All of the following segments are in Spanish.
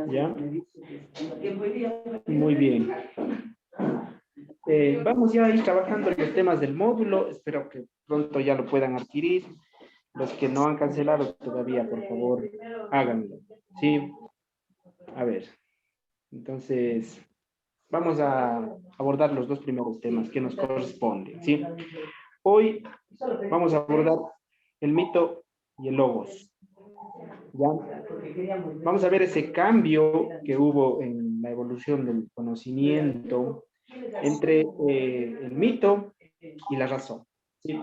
¿Ya? Muy bien. Vamos ya a ir trabajando en los temas del módulo. Espero que pronto ya lo puedan adquirir. Los que no han cancelado todavía, por favor, háganlo. ¿Sí? A ver. Entonces, vamos a abordar los dos primeros temas que nos corresponden. ¿Sí? Hoy vamos a abordar el mito y el logos. ¿Ya? Vamos a ver ese cambio que hubo en la evolución del conocimiento entre el mito y la razón. ¿Sí?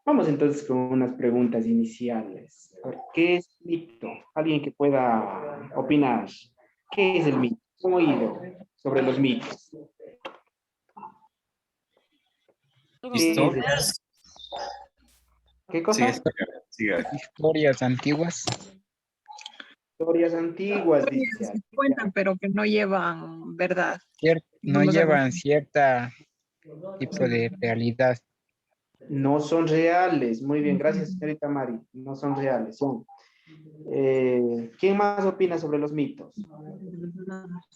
Vamos entonces con unas preguntas iniciales. A ver, ¿qué es mito? Alguien que pueda opinar. ¿Qué es el mito? ¿Cómo he oído sobre los mitos? ¿Qué es el mito? Historias. ¿Qué cosa? Siga. Historias antiguas. Historias antiguas, Que dice. se cuentan, pero que no llevan verdad. No Vamos a ver. llevan cierta tipo de realidad. No son reales. Muy bien, gracias, señorita Mari. No son reales, son. ¿Quién más opina sobre los mitos?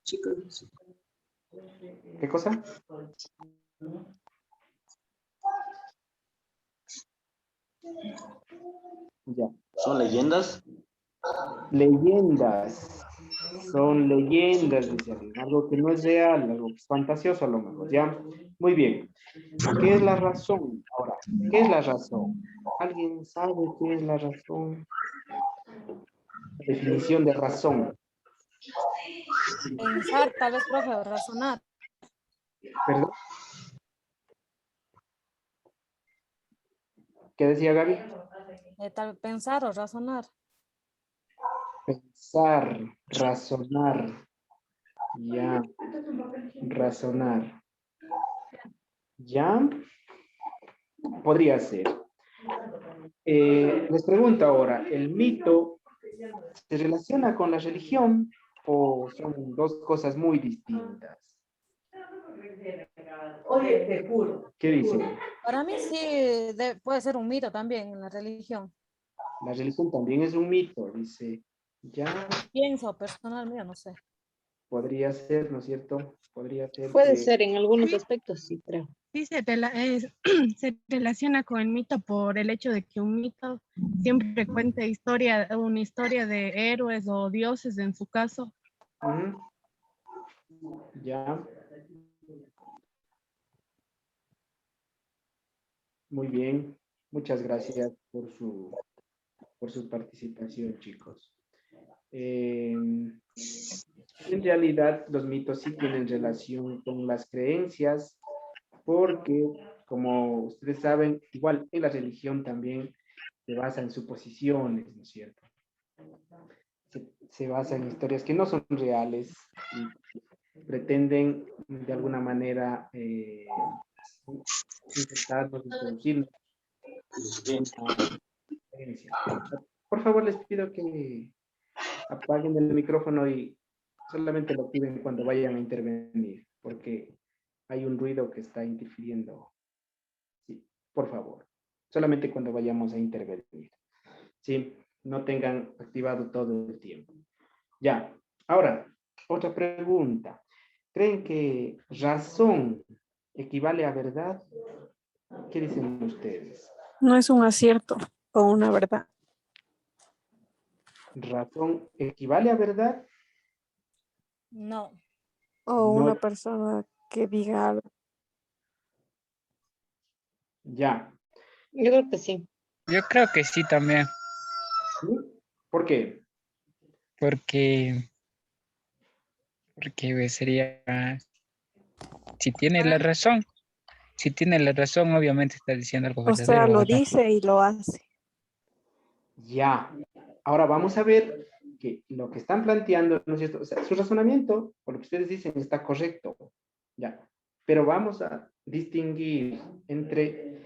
Chicos. ¿Qué cosa? Ya. ¿Son leyendas? Leyendas. Son leyendas, dice alguien. Algo que no es real, algo que es fantasioso a lo mejor, ¿ya? Muy bien. ¿Qué es la razón? Ahora, ¿qué es la razón? ¿Alguien sabe qué es la razón? La definición de razón. Pensar, tal vez, profe, o razonar. ¿Perdón? ¿Qué decía Gaby? Pensar o razonar. Pensar, razonar. Ya. Razonar. ¿Ya? Podría ser. Les pregunto ahora, ¿el mito se relaciona con la religión o son dos cosas muy distintas? Oye, te juro. ¿Qué dicen? Para mí sí puede ser un mito también en la religión. La religión también es un mito, dice. Ya Pienso, personal mío, no sé. podría ser, ¿no es cierto? Podría ser Puede que... ser en algunos aspectos, sí, creo. Sí, se relaciona con el mito por el hecho de que un mito siempre cuenta una historia de héroes o dioses en su caso. Ya. Muy bien. Muchas gracias por su participación, chicos. En realidad, los mitos sí tienen relación con las creencias, porque, como ustedes saben, igual en la religión también se basa en suposiciones, ¿no es cierto? Se basa en historias que no son reales y pretenden de alguna manera intentarnos introducirnos en la creencia. Por favor, les pido que apaguen el micrófono y solamente lo activen cuando vayan a intervenir, porque hay un ruido que está interfiriendo. Sí, por favor. Solamente cuando vayamos a intervenir. Sí, no tengan activado todo el tiempo. Ya. Ahora, otra pregunta. ¿Creen que razón equivale a verdad? ¿Qué dicen ustedes? No es un acierto o una verdad. ¿Razón equivale a verdad? No. O No. una persona que diga algo. Ya. Yo creo que sí. Yo creo que sí también, ¿Sí? ¿Por qué? porque sería, si tiene la razón, obviamente está diciendo algo O sea, verdadero, lo ¿verdad? dice y lo hace. Ya. Ahora vamos a ver que lo que están planteando, ¿no es cierto? O sea, su razonamiento, por lo que ustedes dicen, está correcto. Ya. Pero vamos a distinguir entre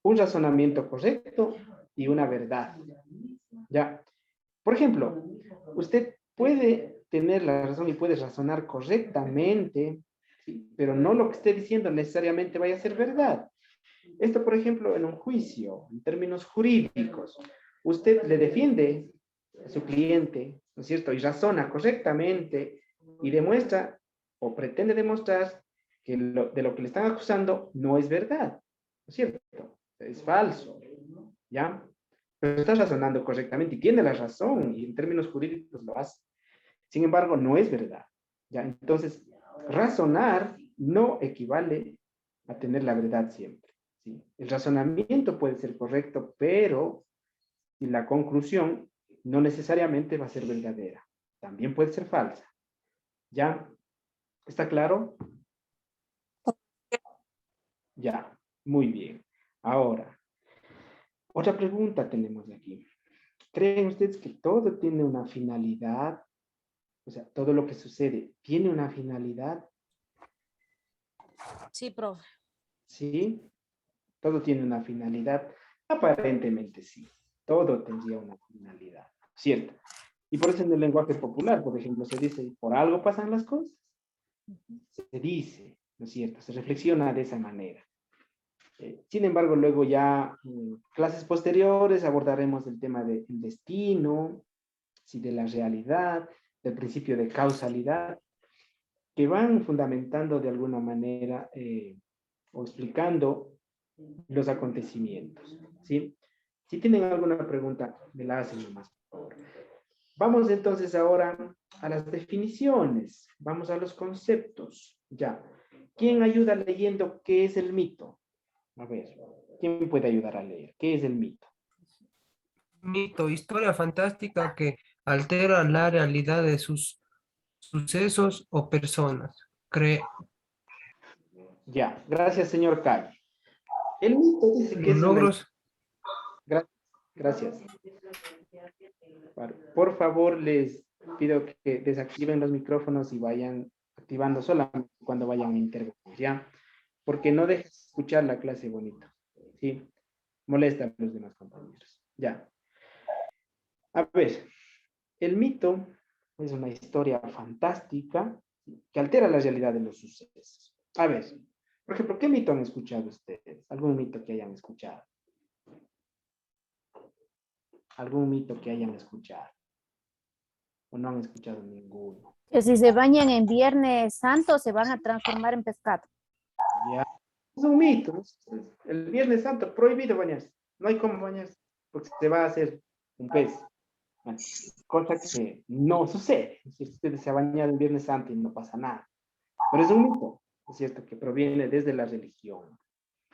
un razonamiento correcto y una verdad. Ya. Por ejemplo, usted puede tener la razón y puede razonar correctamente, ¿sí? Pero no lo que esté diciendo necesariamente vaya a ser verdad. Esto, por ejemplo, en un juicio, en términos jurídicos. usted le defiende a su cliente, ¿no es cierto? Y razona correctamente y demuestra o pretende demostrar que de lo que le están acusando no es verdad, ¿no es cierto? Es falso, ¿ya? Pero está razonando correctamente y tiene la razón y en términos jurídicos lo hace. Sin embargo, no es verdad, ¿ya? Entonces, razonar no equivale a tener la verdad siempre, ¿sí? El razonamiento puede ser correcto, pero y la conclusión no necesariamente va a ser verdadera. También puede ser falsa. ¿Ya? ¿Está claro? Ya, muy bien. Ahora, otra pregunta tenemos aquí. ¿Creen ustedes que todo tiene una finalidad? O sea, todo lo que sucede tiene una finalidad, Sí, profe. ¿sí? Todo tiene una finalidad. Aparentemente sí. Todo tendría una finalidad, ¿cierto? Y por eso en el lenguaje popular, por ejemplo, se dice, por algo pasan las cosas. Se dice, ¿no es cierto? Se reflexiona de esa manera. Sin embargo, luego ya en clases posteriores abordaremos el tema del destino, sí, de la realidad, del principio de causalidad, que van fundamentando de alguna manera o explicando los acontecimientos, ¿sí? Si tienen alguna pregunta, me la hacen nomás, por favor. Vamos entonces ahora a las definiciones, vamos a los conceptos, ya. ¿Quién ayuda leyendo qué es el mito? A ver, ¿quién puede ayudar a leer? ¿Qué es el mito? Mito, historia fantástica que altera la realidad de sus sucesos o personas. Ya, gracias, señor Calle. El mito dice que es una... Logros. Gracias. Por favor, les pido que desactiven los micrófonos y vayan activando solamente cuando vayan a intervenir, ¿ya? Porque no dejes escuchar la clase bonito, ¿sí? Molesta a los demás compañeros, ya. A ver, el mito es una historia fantástica que altera la realidad de los sucesos. A ver, por ejemplo, ¿qué mito han escuchado ustedes? ¿Algún mito que hayan escuchado? ¿Algún mito que hayan escuchado? ¿O no han escuchado ninguno? Que si se bañan en Viernes Santo se van a transformar en pescado. Ya. Es un mito, ¿no? El Viernes Santo, prohibido bañarse. No hay cómo bañarse, porque se va a hacer un pez. Bueno, cosa que no sucede. Si usted se ha bañado el Viernes Santo y no pasa nada. Pero es un mito, es cierto, que proviene desde la religión.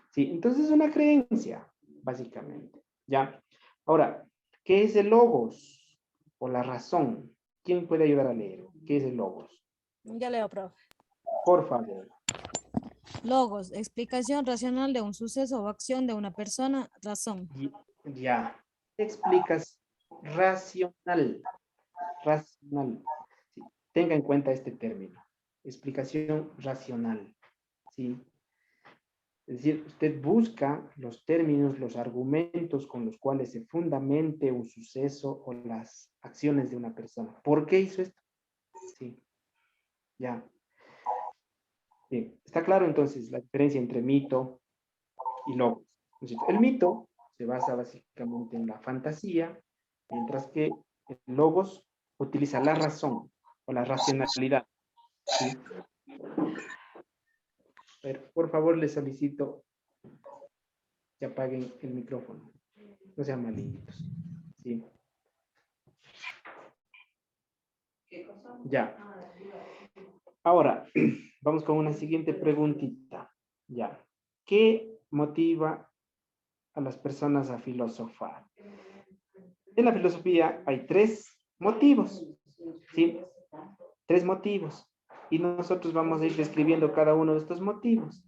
Sí, entonces es una creencia, básicamente. ¿Ya? Ahora, ¿qué es el logos? O la razón. ¿Quién puede ayudar a leer? ¿Qué es el logos? Ya leo, profe. Por favor. Logos, explicación racional de un suceso o acción de una persona, razón. Ya. Explicas racional. Racional. Sí. Tenga en cuenta este término. Explicación racional. ¿Sí? Es decir, usted busca los términos, los argumentos con los cuales se fundamente un suceso o las acciones de una persona. ¿Por qué hizo esto? Sí. Ya. Bien. Está claro entonces la diferencia entre mito y logos. El mito se basa básicamente en la fantasía, mientras que el logos utiliza la razón o la racionalidad. ¿Sí? Pero, por favor, les solicito que apaguen el micrófono. No sean malitos. ¿Sí? Ya. Ahora, vamos con una siguiente preguntita. Ya. ¿Qué motiva a las personas a filosofar? En la filosofía hay 3 motivos. ¿Sí? 3 motivos. Y nosotros vamos a ir describiendo cada uno de estos motivos.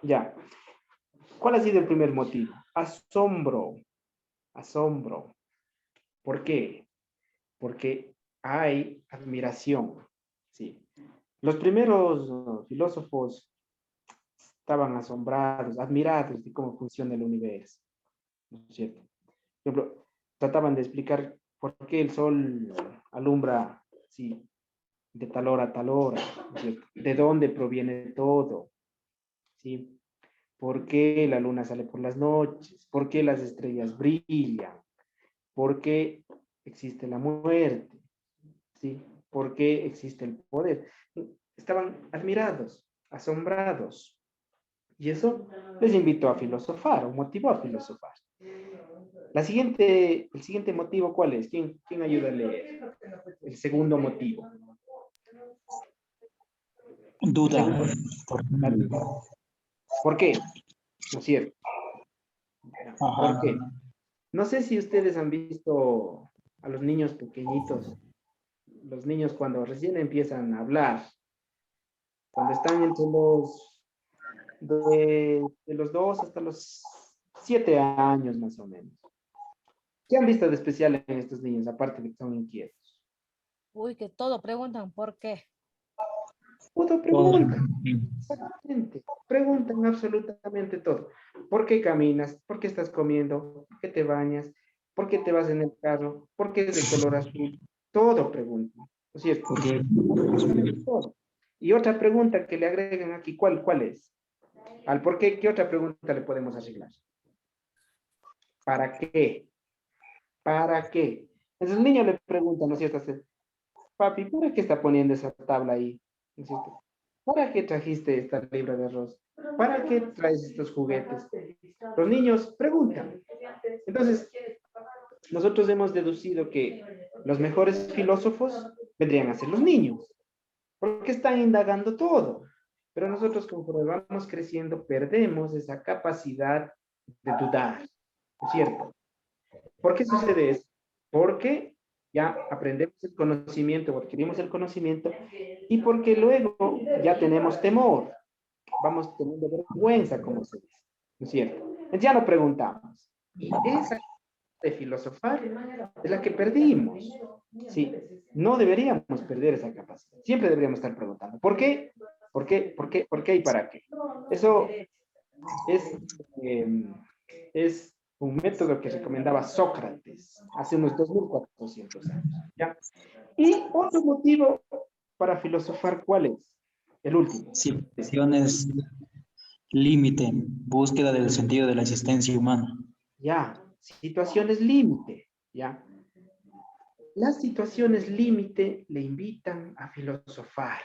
Ya. ¿Cuál ha sido el primer motivo? Asombro. Asombro. ¿Por qué? Porque hay admiración. Sí. Los primeros filósofos estaban asombrados, admirados de cómo funciona el universo. ¿No es cierto? Por ejemplo, trataban de explicar por qué el sol alumbra, sí, de tal hora a tal hora, ¿no es cierto? De dónde proviene todo, ¿sí? ¿Por qué la luna sale por las noches? ¿Por qué las estrellas brillan? ¿Por qué existe la muerte? ¿Sí? ¿Por qué existe el poder? Estaban admirados, asombrados. Y eso les invitó a filosofar, o motivó a filosofar. El siguiente motivo, ¿cuál es? ¿Quién ayuda a leer? El segundo motivo. Duda. La duda. ¿Por qué? ¿No es cierto? ¿Por qué? No sé si ustedes han visto a los niños pequeñitos, los niños cuando recién empiezan a hablar, cuando están entre de los 2 hasta los 7 años más o menos. ¿Qué han visto de especial en estos niños, aparte de que son inquietos? Uy, que todo preguntan por qué. Todo preguntan, exactamente, preguntan absolutamente todo. ¿Por qué caminas? ¿Por qué estás comiendo? ¿Por qué te bañas? ¿Por qué te vas en el carro? ¿Por qué es de color azul? Todo preguntan, ¿no es cierto? Todo. Y otra pregunta que le agregan aquí, ¿cuál es? Al por qué, ¿qué otra pregunta le podemos arreglar? ¿Para qué? ¿Para qué? Entonces el niño le pregunta, ¿no es cierto? Papi, ¿para qué está poniendo esa tabla ahí? ¿No es cierto? ¿Para qué trajiste esta libra de arroz? ¿Para qué traes estos juguetes? Los niños preguntan. Entonces, nosotros hemos deducido que los mejores filósofos vendrían a ser los niños, porque están indagando todo. Pero nosotros, conforme vamos creciendo, perdemos esa capacidad de dudar, ¿no es cierto? ¿Por qué sucede eso? Porque ya aprendemos el conocimiento o adquirimos el conocimiento y porque luego ya tenemos temor, vamos teniendo vergüenza, como se dice, ¿no es cierto? Entonces ya no preguntamos. Y esa de filosofar es la que perdimos. Sí, no deberíamos perder esa capacidad. Siempre deberíamos estar preguntando, ¿por qué? ¿Por qué? ¿Por qué? ¿Por qué? ¿Y para qué? Eso es un método que recomendaba Sócrates hace unos 2400 años. ¿Ya? Y otro motivo para filosofar, ¿cuál es? El último. Situaciones límite, búsqueda del sentido de la existencia humana. Ya, situaciones límite, ya. Las situaciones límite le invitan a filosofar.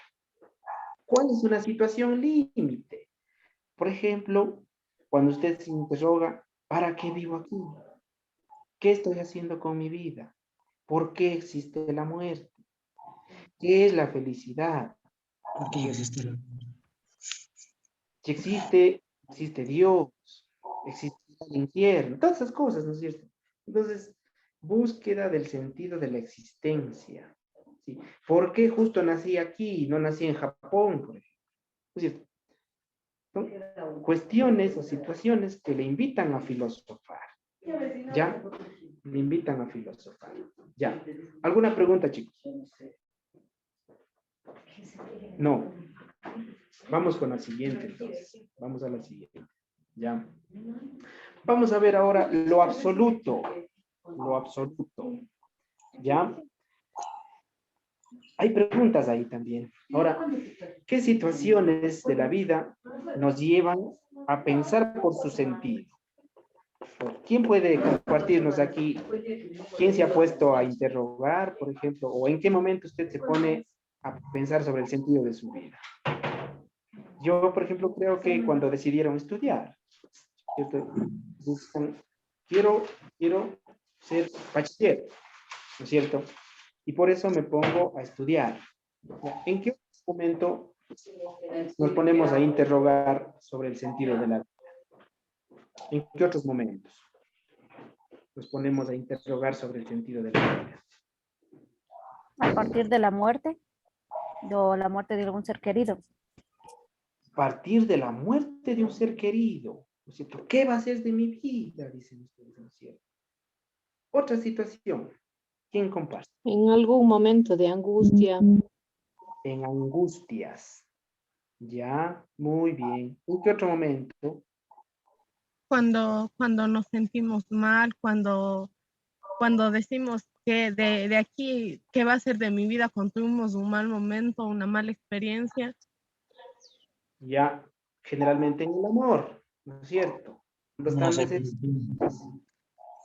¿Cuál es una situación límite? Por ejemplo, cuando usted se interroga, ¿para qué vivo aquí? ¿Qué estoy haciendo con mi vida? ¿Por qué existe la muerte? ¿Qué es la felicidad? ¿Por qué existe la... Si existe Dios, existe el infierno, todas esas cosas, ¿no es cierto? Entonces, búsqueda del sentido de la existencia. ¿Sí? ¿Por qué justo nací aquí y no nací en Japón, por ejemplo? ¿No es cierto? Son cuestiones o situaciones que le invitan a filosofar. ¿Ya? Le invitan a filosofar. ¿Ya? ¿Alguna pregunta, chicos? No. Vamos con la siguiente, entonces. Vamos a la siguiente. ¿Ya? Vamos a ver ahora lo absoluto. Lo absoluto. ¿Ya? Hay preguntas ahí también. Ahora, ¿qué situaciones de la vida nos llevan a pensar por su sentido? ¿Quién puede compartirnos aquí? ¿Quién se ha puesto a interrogar, por ejemplo? ¿O en qué momento usted se pone a pensar sobre el sentido de su vida? Yo, por ejemplo, creo que cuando decidieron estudiar, ¿cierto? Quiero ser bachiller, ¿no es cierto? Y por eso me pongo a estudiar. ¿En qué momento nos ponemos a interrogar sobre el sentido de la vida? ¿En qué otros momentos nos ponemos a interrogar sobre el sentido de la vida? A partir de la muerte o la muerte de algún ser querido. A partir de la muerte de un ser querido, ¿no es cierto? ¿Qué va a ser de mi vida? Dicen ustedes, ¿no es cierto? Otra situación. ¿Quién comparte? En algún momento de angustia. En angustias. Ya, muy bien. ¿En qué otro momento? Cuando nos sentimos mal, cuando decimos que de aquí, ¿qué va a ser de mi vida cuando tuvimos un mal momento, una mala experiencia? Ya, generalmente en el amor, ¿no es cierto? Cuando No están sé. necesitados.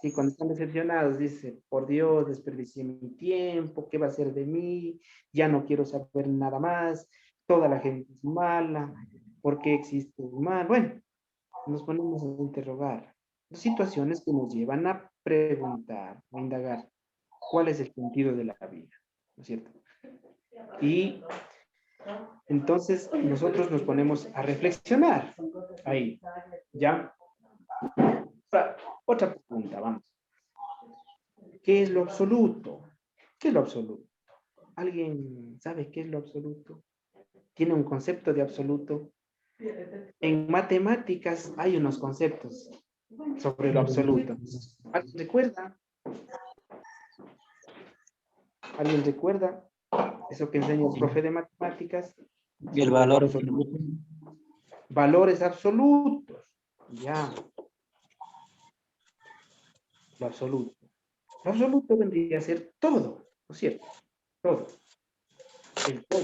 Sí, cuando están decepcionados, dice, por Dios, desperdicié mi tiempo, ¿qué va a ser de mí? Ya no quiero saber nada más, toda la gente es mala, ¿por qué existe el mal? Bueno, nos ponemos a interrogar. Situaciones que nos llevan a preguntar, a indagar, ¿cuál es el sentido de la vida? ¿No es cierto? Y entonces nosotros nos ponemos a reflexionar ahí, ¿ya? Otra pregunta, vamos. ¿Qué es lo absoluto? ¿Qué es lo absoluto? ¿Alguien sabe qué es lo absoluto? ¿Tiene un concepto de absoluto? En matemáticas hay unos conceptos sobre lo absoluto. ¿Alguien recuerda? ¿Alguien recuerda eso que enseña el profe de matemáticas? El valor absoluto. Valores absolutos. Ya. Lo absoluto. Lo absoluto vendría a ser todo, ¿no es cierto? Todo. El todo.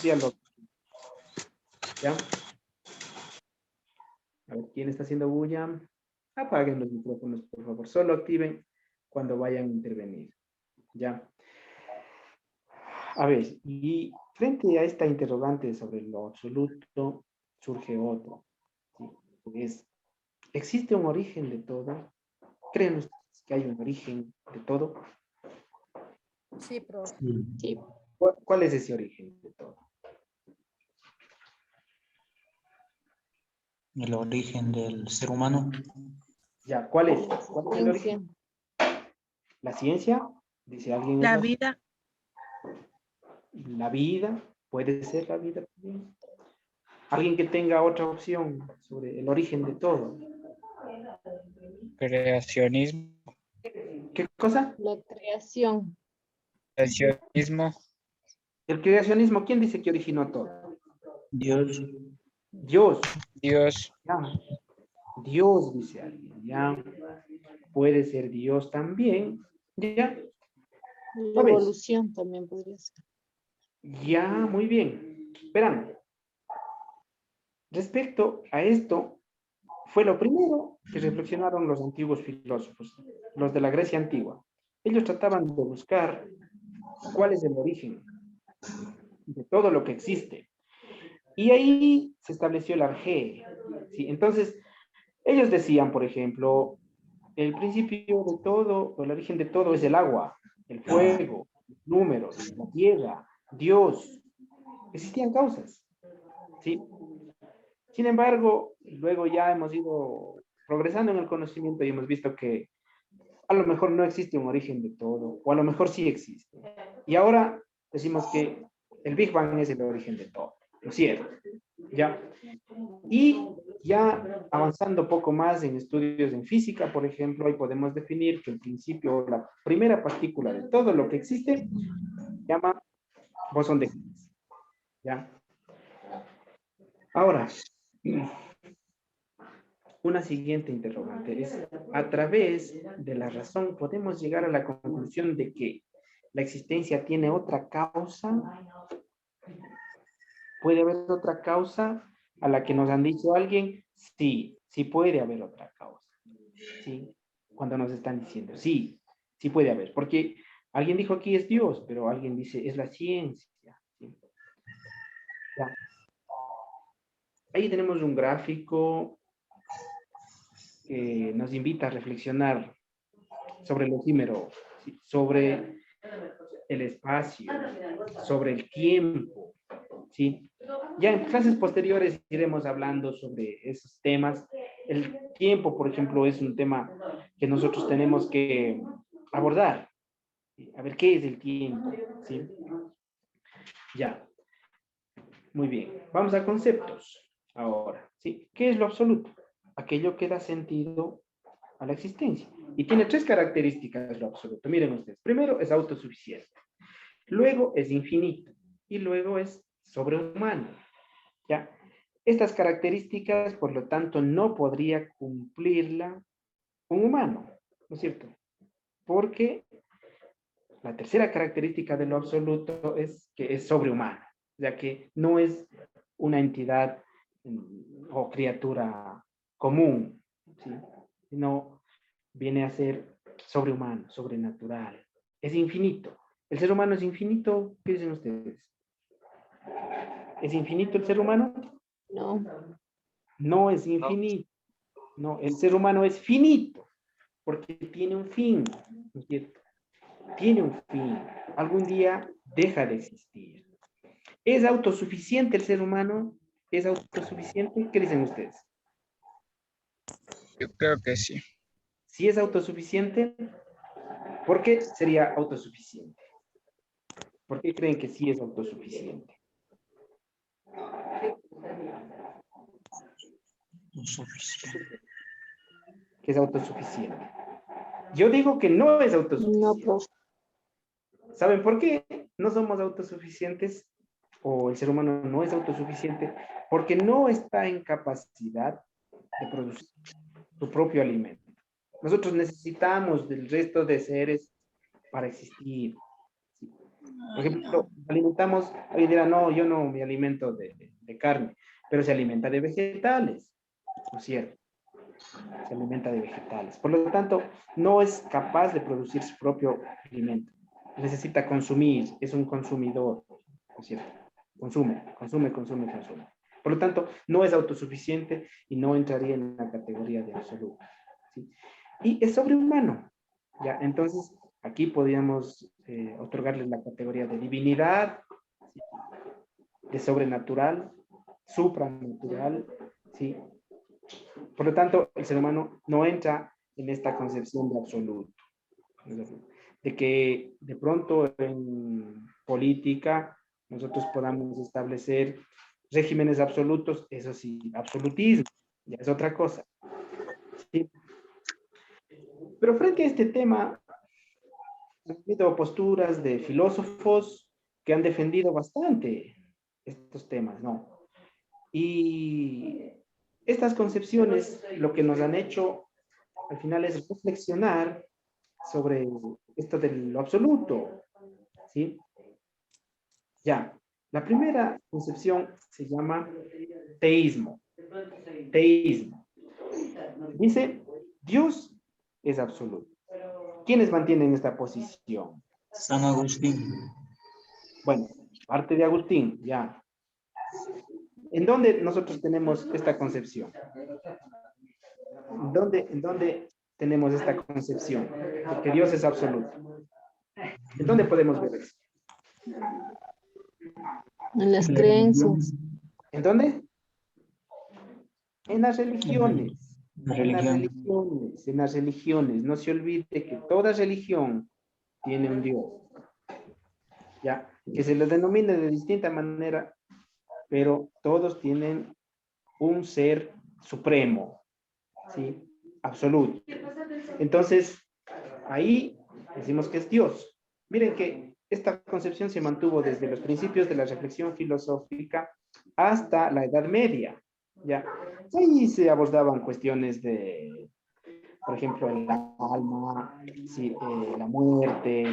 Ya lo. ¿Ya? A ver, ¿quién está haciendo bulla? Apaguen los micrófonos, por favor. Solo activen cuando vayan a intervenir. ¿Ya? A ver, y frente a esta interrogante sobre lo absoluto, surge otro. ¿Sí? Es, ¿existe un origen de todo? ¿Creen ustedes que hay un origen de todo? Sí, profe. Sí. ¿Cuál es ese origen de todo? El origen del ser humano. Ya, ¿cuál es? ¿Cuál es el Ciencia. origen? ¿La ciencia? Dice alguien. La vida. La vida, puede ser la vida también. Alguien que tenga otra opción sobre el origen de todo. Creacionismo. ¿Qué cosa? La creación. Creacionismo. El creacionismo, ¿quién dice que originó todo? Dios. Dios. Dios. Ya. Dios, dice alguien. Ya. Puede ser Dios también. Ya. La ¿Sabes? evolución también podría ser. Ya, muy bien. Verán. Respecto a esto, fue lo primero que reflexionaron los antiguos filósofos, los de la Grecia antigua. Ellos trataban de buscar cuál es el origen de todo lo que existe. Y ahí se estableció el arjé. ¿Sí? Entonces, ellos decían, por ejemplo, el principio de todo, o el origen de todo es el agua, el fuego, los números, la tierra, Dios. Existían causas. ¿Sí? Sin embargo, luego ya hemos ido progresando en el conocimiento y hemos visto que a lo mejor no existe un origen de todo, o a lo mejor sí existe. Y ahora decimos que el Big Bang es el origen de todo, ¿no es cierto? ¿Ya? Y ya avanzando poco más en estudios en física, por ejemplo, hoy podemos definir que el principio, la primera partícula de todo lo que existe, se llama bosón de Higgs. ¿Ya? Ahora, una siguiente interrogante es, a través de la razón podemos llegar a la conclusión de que la existencia tiene otra causa. ¿Puede haber otra causa a la que nos han dicho alguien? Sí, sí puede haber otra causa. ¿Sí? Cuando nos están diciendo, sí, sí puede haber. Porque alguien dijo aquí es Dios, pero alguien dice es la ciencia. ¿Sí? Ya. Ahí tenemos un gráfico que nos invita a reflexionar sobre lo efímero, ¿sí? Sobre el espacio, sobre el tiempo, ¿sí? Ya en clases posteriores iremos hablando sobre esos temas. El tiempo, por ejemplo, es un tema que nosotros tenemos que abordar. A ver, ¿qué es el tiempo? ¿Sí? Ya. Muy bien. Vamos a conceptos ahora, ¿sí? ¿Qué es lo absoluto? Aquello que da sentido a la existencia. Y tiene tres características lo absoluto. Miren ustedes. Primero, es autosuficiente. Luego, es infinito. Y luego, es sobrehumano. ¿Ya? Estas características, por lo tanto, no podría cumplirla un humano, ¿no es cierto? Porque la tercera característica de lo absoluto es que es sobrehumano, ya que no es una entidad o criatura común, ¿sí? Sino viene a ser sobrehumano, sobrenatural. Es infinito. ¿El ser humano es infinito? ¿Qué dicen ustedes? ¿Es infinito el ser humano? No. No es infinito. No, el ser humano es finito, porque tiene un fin, ¿no es cierto? Tiene un fin. Algún día deja de existir. ¿Es autosuficiente el ser humano? ¿Es autosuficiente? ¿Qué dicen ustedes? Yo creo que sí. Si es autosuficiente, ¿por qué sería autosuficiente? ¿Por qué creen que sí es autosuficiente? Que es autosuficiente. Yo digo que no es No, autosuficiente. profe. ¿Saben por qué no somos autosuficientes? O el ser humano no es autosuficiente, porque no está en capacidad de producir su propio alimento. Nosotros necesitamos del resto de seres para existir. ¿Sí? Por ejemplo, alimentamos, alguien dirá, no, yo no me alimento de carne, pero se alimenta de vegetales, ¿no es cierto? Se alimenta de vegetales. Por lo tanto, no es capaz de producir su propio alimento. Necesita consumir, es un consumidor, ¿no es cierto? Consume. Por lo tanto, no es autosuficiente y no entraría en la categoría de absoluto. ¿Sí? Y es sobrehumano. ¿Ya? Entonces, aquí podríamos otorgarle la categoría de divinidad, ¿sí? De sobrenatural, supranatural, ¿sí? Por lo tanto, el ser humano no entra en esta concepción de absoluto. De que de pronto en política nosotros podamos establecer regímenes absolutos, eso sí, absolutismo, ya es otra cosa. ¿Sí? Pero frente a este tema, ha habido posturas de filósofos que han defendido bastante estos temas, ¿no? Y estas concepciones lo que nos han hecho al final es reflexionar sobre esto de lo absoluto, ¿sí? Ya, la primera concepción se llama teísmo. Teísmo. Dice, Dios es absoluto. ¿Quiénes mantienen esta posición? San Agustín. Bueno, parte de Agustín, ya. ¿En dónde nosotros tenemos esta concepción? ¿En dónde tenemos esta concepción de que Dios es absoluto? ¿En dónde podemos ver eso? En las creencias. ¿En dónde? En las religiones. La En las religión. religiones, en las religiones. No se olvide que toda religión tiene un Dios. Ya, que se les denomine de distinta manera, pero todos tienen un ser supremo, ¿sí? Absoluto. Entonces, ahí decimos que es Dios. Miren que esta concepción se mantuvo desde los principios de la reflexión filosófica hasta la Edad Media. ¿Ya? Ahí se abordaban cuestiones de, por ejemplo, el alma, sí, la muerte,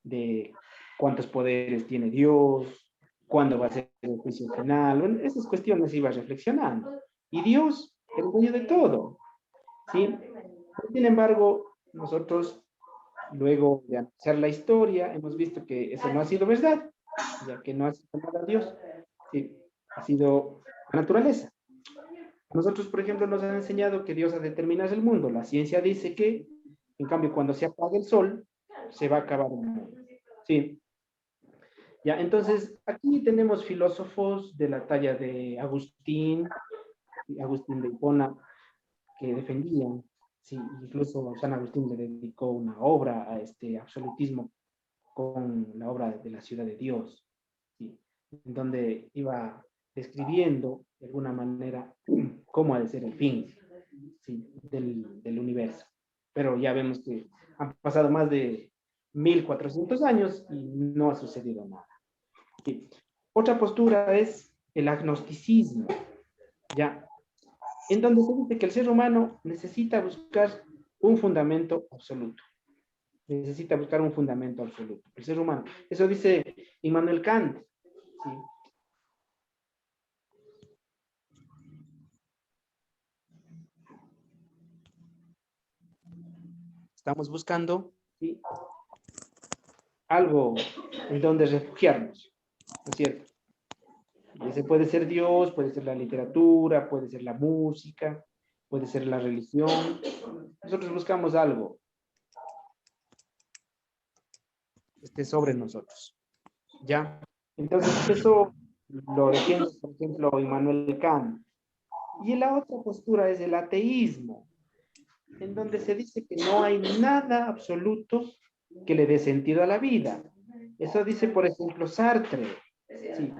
de cuántos poderes tiene Dios, cuándo va a ser el juicio final. Bueno, esas cuestiones iba reflexionando. Y Dios es el dueño de todo. ¿Sí? Sin embargo, nosotros, luego de analizar la historia, hemos visto que eso no ha sido verdad, ya que no ha sido nada Dios, ¿sí? Ha sido la naturaleza. Nosotros, por ejemplo, nos han enseñado que Dios ha determinado el mundo. La ciencia dice que, en cambio, cuando se apaga el sol, se va a acabar el mundo. ¿Sí? Ya, entonces, aquí tenemos filósofos de la talla de Agustín de Hipona, que defendían, sí, incluso San Agustín le dedicó una obra a este absolutismo con la obra de la Ciudad de Dios, ¿sí? En donde iba describiendo de alguna manera cómo ha de ser el fin, ¿sí? del universo. Pero ya vemos que han pasado más de 1400 años y no ha sucedido nada. ¿Sí? Otra postura es el agnosticismo, ¿ya? En donde se dice que el ser humano necesita buscar un fundamento absoluto. Necesita buscar un fundamento absoluto. El ser humano. Eso dice Immanuel Kant. ¿Sí? Estamos buscando, ¿sí?, algo en donde refugiarnos, ¿no es cierto? Y ese puede ser Dios, puede ser la literatura, puede ser la música, puede ser la religión. Nosotros buscamos algo que esté sobre nosotros, ¿ya? Entonces, eso lo defiende, por ejemplo, Immanuel Kant. Y la otra postura es el ateísmo, en donde se dice que no hay nada absoluto que le dé sentido a la vida. Eso dice, por ejemplo, Sartre. Sí.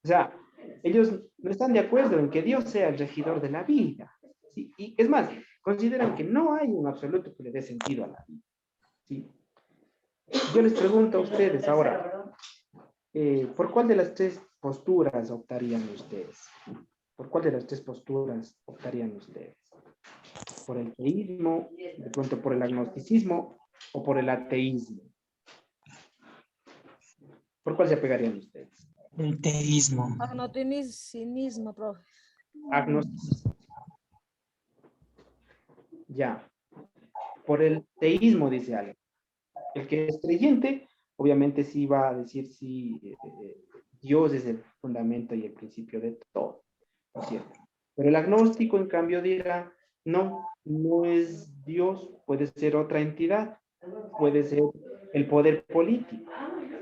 O sea, ellos no están de acuerdo en que Dios sea el regidor de la vida. ¿Sí? Y es más, consideran que no hay un absoluto que le dé sentido a la vida. ¿Sí? Yo les pregunto a ustedes ahora, ¿por cuál de las tres posturas optarían ustedes? ¿Por cuál de las tres posturas optarían ustedes? ¿Por el teísmo, de pronto por el agnosticismo o por el ateísmo? ¿Por cuál se apegarían ustedes? El teísmo. Cinismo, profe. Agnosticismo. Ya. Por el teísmo, dice alguien. El que es creyente, obviamente sí va a decir si Dios es el fundamento y el principio de todo, ¿no es cierto? Pero el agnóstico, en cambio, dirá, no, no es Dios, puede ser otra entidad, puede ser el poder político,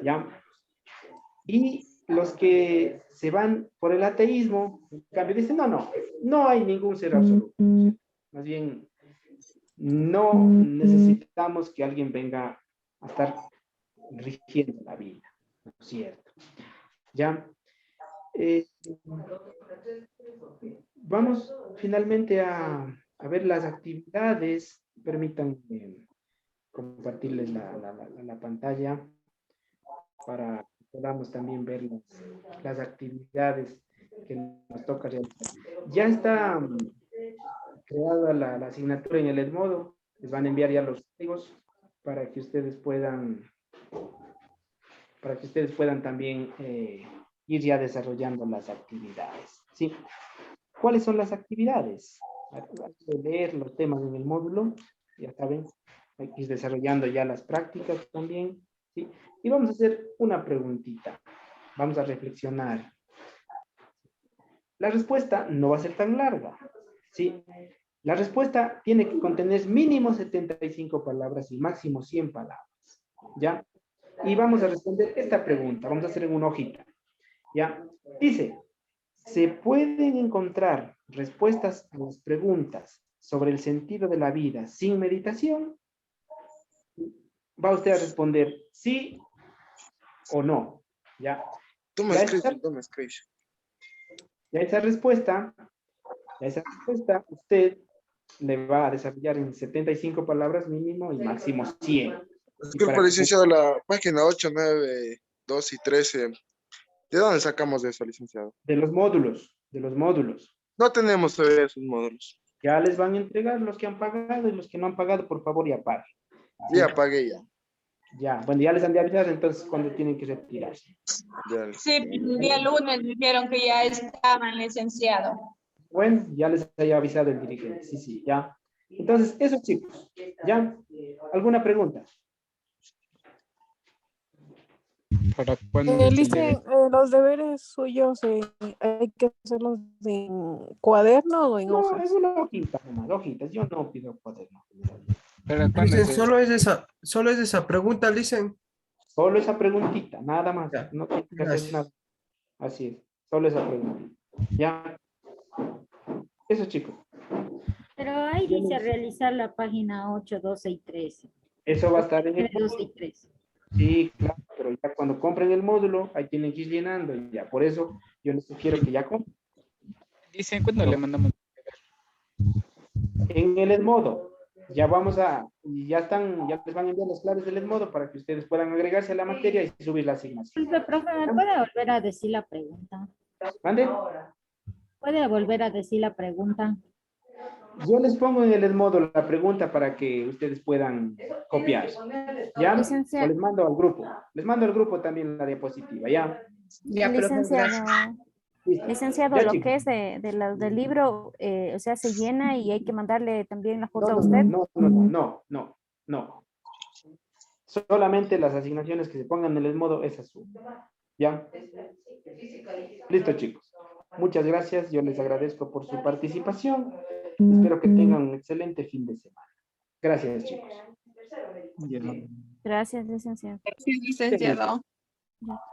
¿ya? Y los que se van por el ateísmo, en cambio, dicen, no hay ningún ser absoluto. Más bien, no necesitamos que alguien venga a estar rigiendo la vida, ¿no es cierto? ¿Ya? Vamos finalmente a ver las actividades. Permítanme compartirles la pantalla para que podamos también ver las actividades que nos toca realizar. Ya está creada la asignatura en el Edmodo. Les van a enviar ya los códigos para que ustedes puedan también ir ya desarrollando las actividades. ¿Sí? ¿Cuáles son las actividades? Hay que leer los temas en el módulo, ya saben, hay que ir desarrollando ya las prácticas también, ¿sí? Y vamos a hacer una preguntita, vamos a reflexionar. La respuesta no va a ser tan larga, ¿sí? La respuesta tiene que contener mínimo 75 palabras y máximo 100 palabras, ¿ya? Y vamos a responder esta pregunta, vamos a hacer en una hojita, ¿ya? Dice, ¿se pueden encontrar respuestas a las preguntas sobre el sentido de la vida sin meditación? Va usted a responder sí o no, ¿ya? Toma screenshot. Ya esa respuesta, usted le va a desarrollar en 75 palabras mínimo y máximo 100. Disculpa, licenciado, la página 8, 9, 2 y 13. ¿De dónde sacamos eso, licenciado? De los módulos. No tenemos todavía esos módulos. Ya les van a entregar los que han pagado y los que no han pagado, por favor, ya paguen. Ya pagué ya. Ya, bueno, ya les han de avisar entonces cuando tienen que retirarse. Sí, el día lunes dijeron que ya estaban, licenciado. Bueno, ya les haya avisado el dirigente. Sí, ya. Entonces, eso, chicos. ¿Ya? ¿Alguna pregunta? ¿Para cuándo? Dice, los deberes suyos hay que hacerlos en cuaderno o en No, hojas. es una hojita, nomás, hojitas. Yo no pido cuaderno. ¿Para cuándo Dicen, es eso? solo es esa pregunta, dicen. Solo esa preguntita, nada más. Ya. No tiene que hacer Gracias. nada. Así es. Solo esa preguntita. Ya. Eso, chicos. Pero ahí dice realizar la página 8, 12 y 13. Eso va a estar en el 12 y 13. Sí, claro, pero ya cuando compren el módulo, ahí tienen que ir llenando y ya. Por eso yo les sugiero que ya compren. Dicen, ¿cuándo le mandamos? En el Edmodo, ya les van a enviar las claves del Edmodo para que ustedes puedan agregarse a la materia y subir la asignación. Disculpe, profe, ¿me puede volver a decir la pregunta? ¿Mande? ¿Puede volver a decir la pregunta? Yo les pongo en el Edmodo la pregunta para que ustedes puedan copiar. ¿Ya? O les mando al grupo. Les mando al grupo también la diapositiva, ¿ya? Licenciado, Ya, lo chicos. que es del libro, o sea, se llena y hay que mandarle también la foto a usted. No. No. Solamente las asignaciones que se pongan en el modo, esas suman. ¿Ya? Listo, chicos. Muchas gracias. Yo les agradezco por su participación. Espero que tengan un excelente fin de semana. Gracias, chicos. Gracias, licenciado. Sí, licenciado.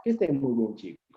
Que estén muy bien, chicos.